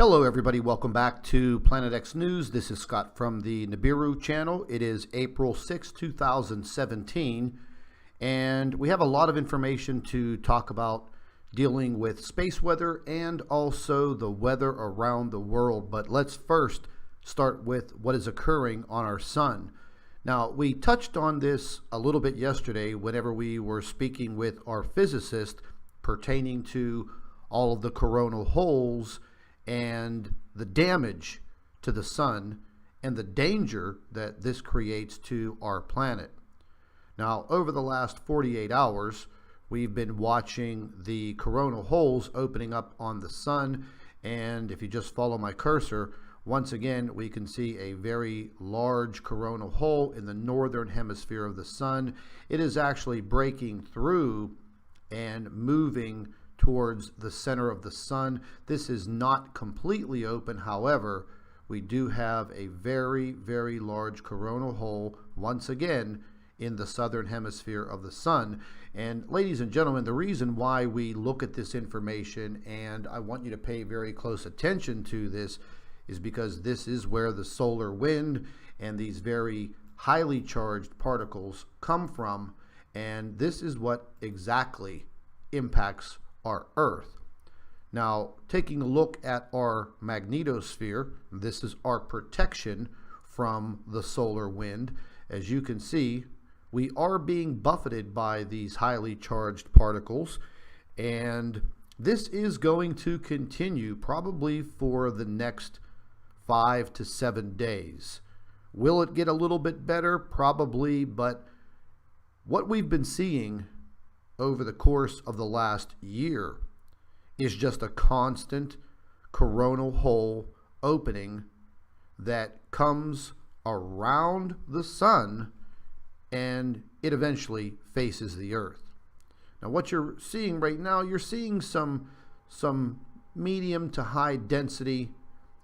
Hello everybody, welcome back to Planet X News. This is Scott from the NIBIRU channel. It is April 6, 2017, and we have a lot of information to talk about dealing with space weather and also the weather around the world. But let's first start with what is occurring on our sun. Now, we touched on this a little bit yesterday whenever we were speaking with our physicist pertaining to all of the coronal holes and the damage to the sun and the danger that this creates to our planet. Now, over the last 48 hours, we've been watching the coronal holes opening up on the sun, and if you just follow my cursor, once again we can see a very large coronal hole in the northern hemisphere of the sun. It is actually breaking through and moving towards the center of the sun. This is not completely open, however, we do have a very, very large coronal hole once again in the southern hemisphere of the sun. And ladies and gentlemen, the reason why we look at this information, and I want you to pay very close attention to this, is because this is where the solar wind and these very highly charged particles come from, and this is what exactly impacts our Earth. Now, taking a look at our magnetosphere, this is our protection from the solar wind. As you can see, we are being buffeted by these highly charged particles, and this is going to continue probably for the next 5 to 7 days. Will it get a little bit better? Probably, but what we've been seeing over the course of the last year is just a constant coronal hole opening that comes around the sun, and it eventually faces the Earth. Now, what you're seeing right now, you're seeing some medium to high density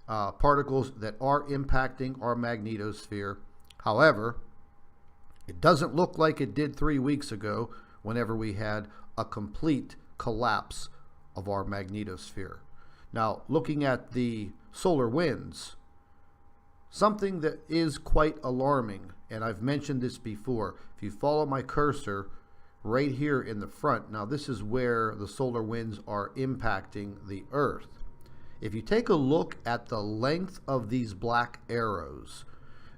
particles that are impacting our magnetosphere. However, it doesn't look like it did 3 weeks ago whenever we had a complete collapse of our magnetosphere. Now, looking at the solar winds, something that is quite alarming, and I've mentioned this before, if you follow my cursor right here in the front, now this is where the solar winds are impacting the Earth. If you take a look at the length of these black arrows,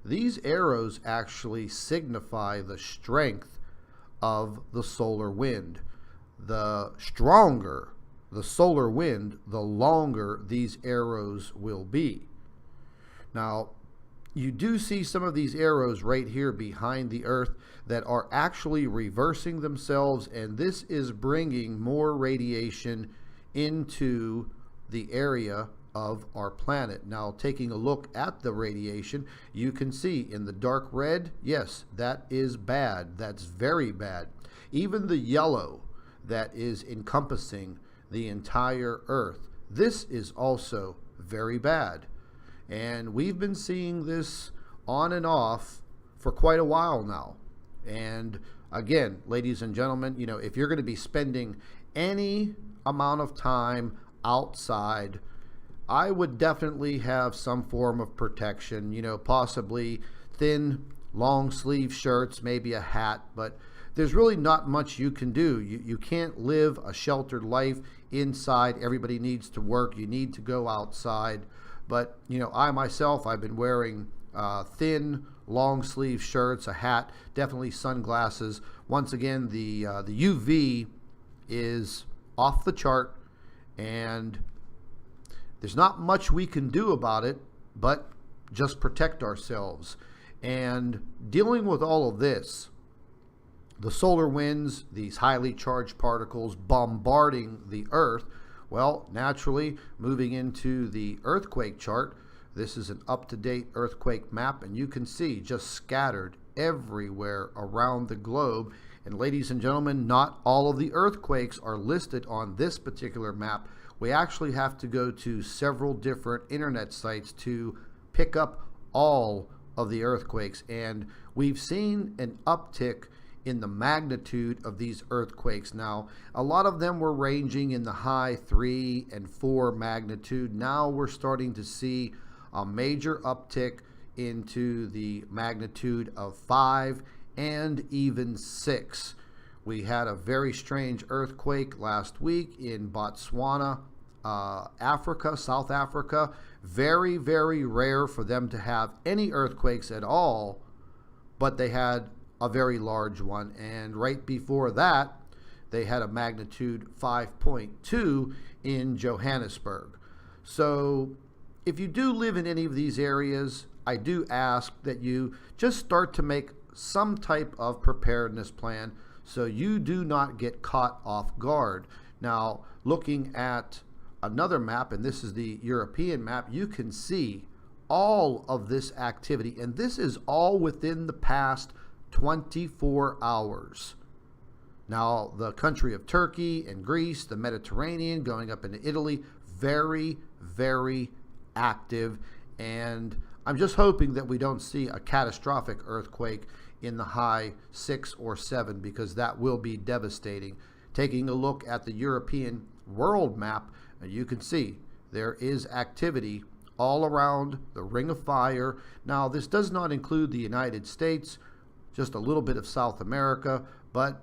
these arrows actually signify the strength of the solar wind. The stronger the solar wind, the longer these arrows will be. Now, you do see some of these arrows right here behind the Earth that are actually reversing themselves, and this is bringing more radiation into the area of our planet. Now, taking a look at the radiation, you can see in the dark red, yes, that is bad. That's very bad. Even the yellow that is encompassing the entire Earth, this is also very bad. And we've been seeing this on and off for quite a while now. And again, ladies and gentlemen, you know, if you're going to be spending any amount of time outside, I would definitely have some form of protection, you know, possibly thin, long sleeve shirts, maybe a hat, but there's really not much you can do. You can't live a sheltered life inside. Everybody needs to work. You need to go outside. But, you know, I myself, I've been wearing thin, long sleeve shirts, a hat, definitely sunglasses. Once again, the UV is off the chart, and there's not much we can do about it, but just protect ourselves. And dealing with all of this, the solar winds, these highly charged particles bombarding the Earth, well, naturally, moving into the earthquake chart, this is an up-to-date earthquake map, and you can see just scattered everywhere around the globe. And ladies and gentlemen, not all of the earthquakes are listed on this particular map. We actually have to go to several different internet sites to pick up all of the earthquakes, and we've seen an uptick in the magnitude of these earthquakes. Now, a lot of them were ranging in the high 3 and 4 magnitude. Now we're starting to see a major uptick into the magnitude of 5 and even 6. We had a very strange earthquake last week in Botswana, Africa, South Africa. Very, very rare for them to have any earthquakes at all, but they had a very large one. And right before that, they had a magnitude 5.2 in Johannesburg. So if you do live in any of these areas, I do ask that you just start to make some type of preparedness plan so you do not get caught off guard. Now, looking at another map, and this is the European map, you can see all of this activity, and this is all within the past 24 hours. Now, the country of Turkey and Greece, the Mediterranean, going up into Italy, very, very active, and I'm just hoping that we don't see a catastrophic earthquake in the high 6 or 7, because that will be devastating. Taking a look at the European world map, you can see there is activity all around the Ring of Fire. Now, this does not include the United States, just a little bit of South America, but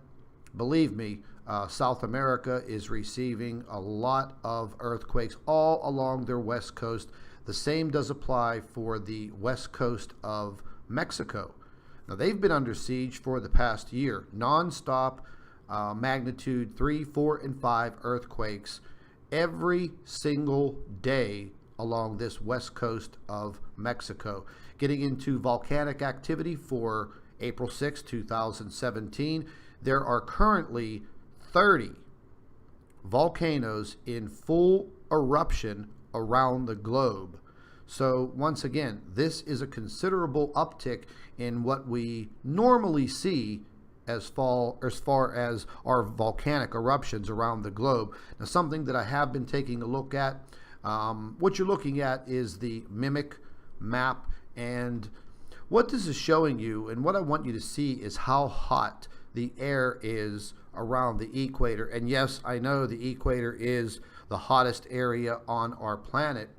believe me, South America is receiving a lot of earthquakes all along their west coast. The same does apply for the west coast of Mexico. Now, they've been under siege for the past year, non-stop magnitude 3, 4, and 5 earthquakes every single day along this west coast of Mexico. Getting into volcanic activity for April 6, 2017, there are currently 30 volcanoes in full eruption around the globe. So once again, this is a considerable uptick in what we normally see as far as our volcanic eruptions around the globe. Now, something that I have been taking a look at, what you're looking at is the Mimic map, and what this is showing you, and what I want you to see, is how hot the air is around the equator. And yes, I know the equator is the hottest area on our planet,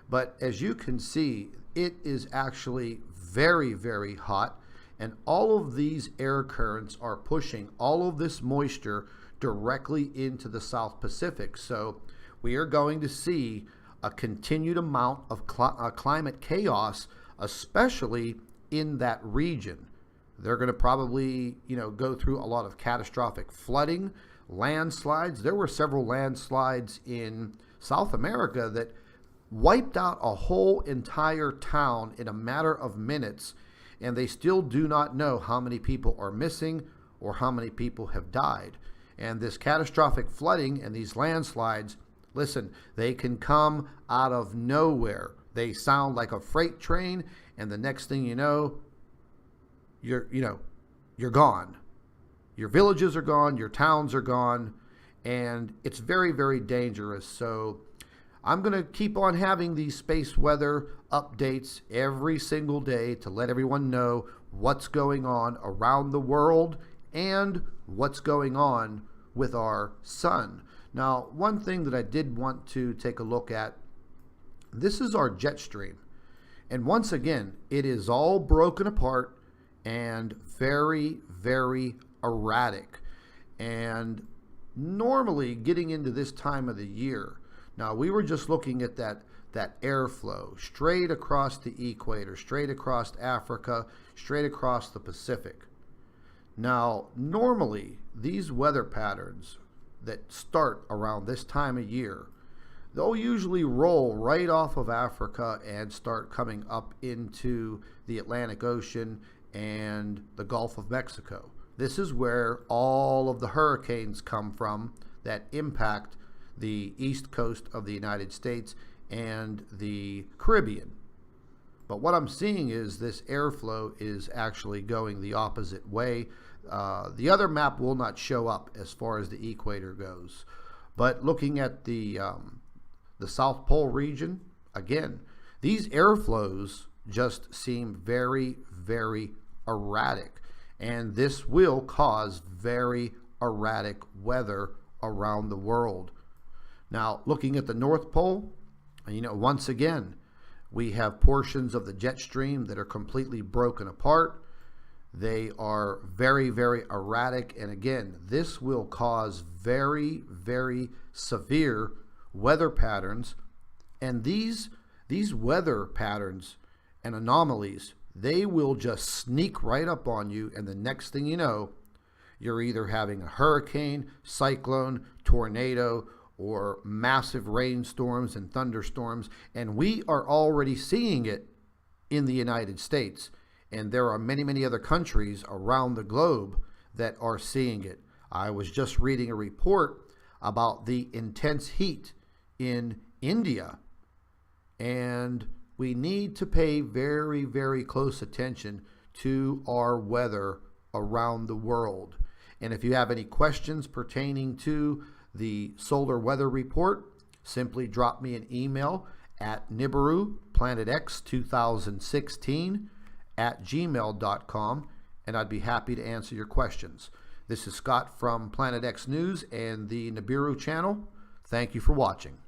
but as you can see, it is actually very, very hot, and all of these air currents are pushing all of this moisture directly into the South Pacific. So we are going to see a continued amount of climate chaos, especially in that region. They're going to probably, go through a lot of catastrophic flooding, landslides. There were several landslides in South America that wiped out a whole entire town in a matter of minutes, and they still do not know how many people are missing or how many people have died. And this catastrophic flooding and these landslides, listen, they can come out of nowhere. They sound like a freight train, and the next thing you know, you're gone. Your villages are gone, your towns are gone, and it's very, very dangerous. So I'm going to keep on having these space weather updates every single day to let everyone know what's going on around the world and what's going on with our sun. Now, one thing that I did want to take a look at, this is our jet stream. And once again, it is all broken apart and very, very erratic. And normally getting into this time of the year, now we were just looking at that airflow straight across the equator, straight across Africa, straight across the Pacific. Now, normally these weather patterns that start around this time of year, they'll usually roll right off of Africa and start coming up into the Atlantic Ocean and the Gulf of Mexico. This is where all of the hurricanes come from that impact the east coast of the United States and the Caribbean. But what I'm seeing is this airflow is actually going the opposite way. The other map will not show up as far as the equator goes. But looking at the South Pole region, again, these airflows just seem very, very erratic. and this will cause very erratic weather around the world. Now, looking at the North Pole, once again, we have portions of the jet stream that are completely broken apart. They are very, very erratic, and again, this will cause very, very severe weather patterns. And these weather patterns and anomalies, they will just sneak right up on you, and the next thing you know, you're either having a hurricane, cyclone, tornado, or massive rainstorms and thunderstorms, and we are already seeing it in the United States, and there are many, many other countries around the globe that are seeing it. I was just reading a report about the intense heat in India, and we need to pay very, very close attention to our weather around the world. And if you have any questions pertaining to the solar weather report, simply drop me an email at NIBIRU planetx2016@gmail.com, and I'd be happy to answer your questions. This is Scott from Planet X News and the NIBIRU channel. Thank you for watching.